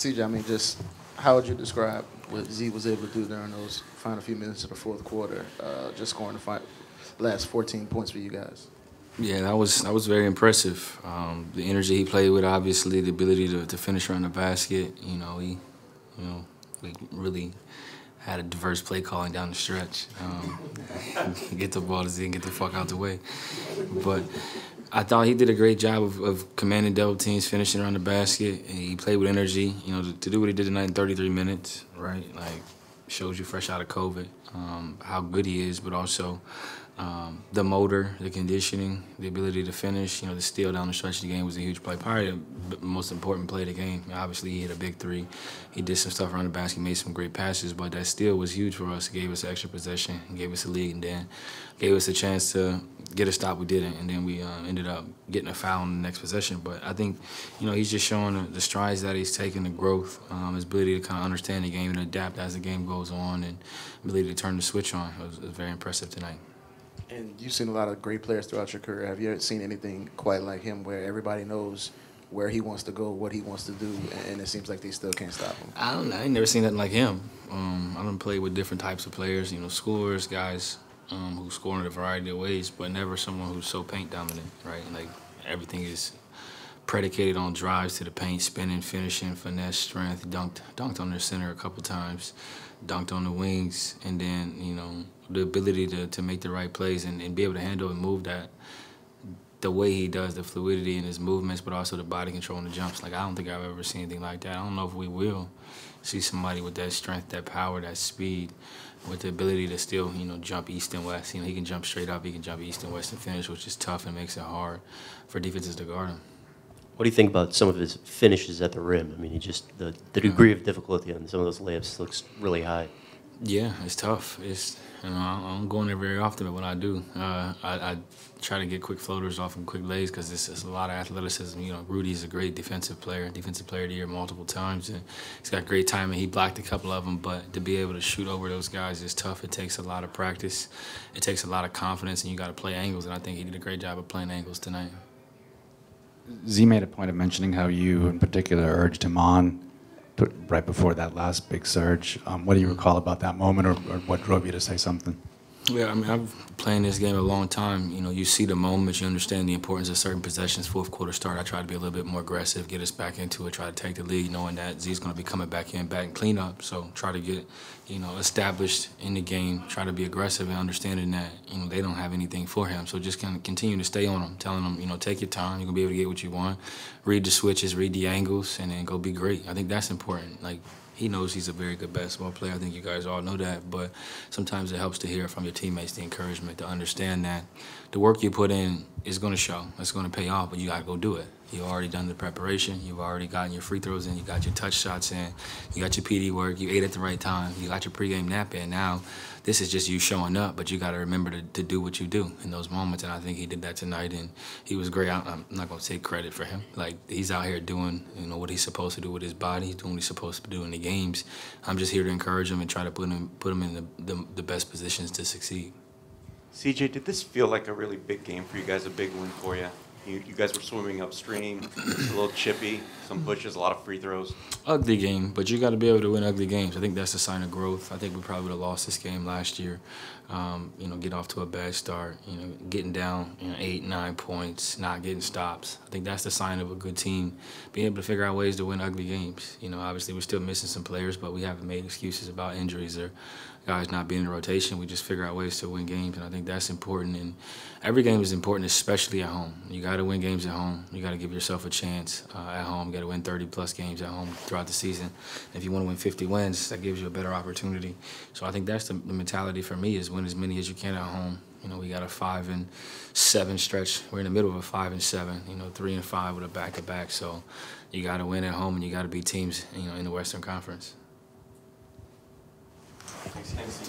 CJ, I mean, just how would you describe what Z was able to do during those final few minutes of the fourth quarter, just scoring the last 14 points for you guys? Yeah, that was very impressive. The energy he played with, obviously, the ability to finish around the basket. He really had a diverse play calling down the stretch. Get the ball to Z and get the fuck out the way. But I thought he did a great job of commanding double teams, finishing around the basket. And he played with energy. To do what he did tonight in 33 minutes, right? Like, shows you fresh out of COVID how good he is, but also the motor, the conditioning, the ability to finish. The steal down the stretch of the game was a huge play. Probably the most important play of the game. Obviously, he hit a big three. He did some stuff around the basket, made some great passes, but that steal was huge for us. It gave us extra possession, gave us a lead, and then gave us a chance to get a stop. We didn't, and then we ended up getting a foul in the next possession. But I think, he's just showing the strides that he's taken, the growth, his ability to kind of understand the game and adapt as the game goes on, and ability to turn the switch on. It was very impressive tonight. And you've seen a lot of great players throughout your career. Have you ever seen anything quite like him where everybody knows where he wants to go, what he wants to do, and it seems like they still can't stop him? I ain't never seen nothing like him. I done played with different types of players, scorers, guys who score in a variety of ways, but never someone who's so paint dominant, right? Like, everything is predicated on drives to the paint, spinning, finishing, finesse, strength. Dunked on their center a couple times, dunked on the wings, and then, the ability to make the right plays and be able to handle and move that the way he does, the fluidity in his movements, but also the body control and the jumps. Like, I don't think I've ever seen anything like that. I don't know if we will see somebody with that strength, that power, that speed, with the ability to still, jump east and west. He can jump straight up, he can jump east and west and finish, which is tough and makes it hard for defenses to guard him. What do you think about some of his finishes at the rim? I mean, the degree of difficulty on some of those layups looks really high. Yeah, it's tough. I don't go in there very often, but when I do, I try to get quick floaters off and quick lays because it's a lot of athleticism. Rudy's a great defensive player of the year multiple times, and he's got great timing. He blocked a couple of them, but to be able to shoot over those guys is tough. It takes a lot of practice. It takes a lot of confidence, and you got to play angles, and I think he did a great job of playing angles tonight. Z made a point of mentioning how you, in particular, urged him on right before that last big surge. What do you recall about that moment, or what drove you to say something? Yeah, I mean, I've playing this game a long time. You see the moments, you understand the importance of certain possessions. Fourth quarter start, I try to be a little bit more aggressive, get us back into it, try to take the lead, knowing that Z's going to be coming back in, back and clean up. So try to get, established in the game, try to be aggressive and understanding that, they don't have anything for him. So just kind of continue to stay on him, telling him, take your time, you're going to be able to get what you want. Read the switches, read the angles, and then go be great. I think that's important. Like, he knows he's a very good basketball player. I think you guys all know that, but sometimes it helps to hear from your teammates the encouragement, to understand that the work you put in is going to show. It's going to pay off, but you got to go do it. You've already done the preparation. You've already gotten your free throws in. You got your touch shots in. You got your PD work. You ate at the right time. You got your pregame nap in. Now, this is just you showing up, but you got to remember to do what you do in those moments, and I think he did that tonight, and he was great. I'm not going to take credit for him. Like, he's out here doing, what he's supposed to do with his body. He's doing what he's supposed to do in the games. I'm just here to encourage him and try to put him in the best positions to succeed. CJ, did this feel like a really big game for you guys, a big win for you? You guys were swimming upstream, a little chippy, some pushes, a lot of free throws. Ugly game, but you got to be able to win ugly games. I think that's a sign of growth. I think we probably would have lost this game last year. Get off to a bad start, getting down 8, 9 points, not getting stops. I think that's the sign of a good team, being able to figure out ways to win ugly games. Obviously we're still missing some players, but we haven't made excuses about injuries or guys not being in the rotation. We just figure out ways to win games, and I think that's important. And every game is important, especially at home. You got to win games at home. You got to give yourself a chance at home. You got to win 30-plus games at home throughout the season. If you want to win 50 wins, that gives you a better opportunity. So I think that's the mentality for me, is win as many as you can at home. We got a 5-7 stretch. We're in the middle of a 5-7. 3-5 with a back-to-back. So you got to win at home, and you got to beat teams, in the Western Conference. Thanks.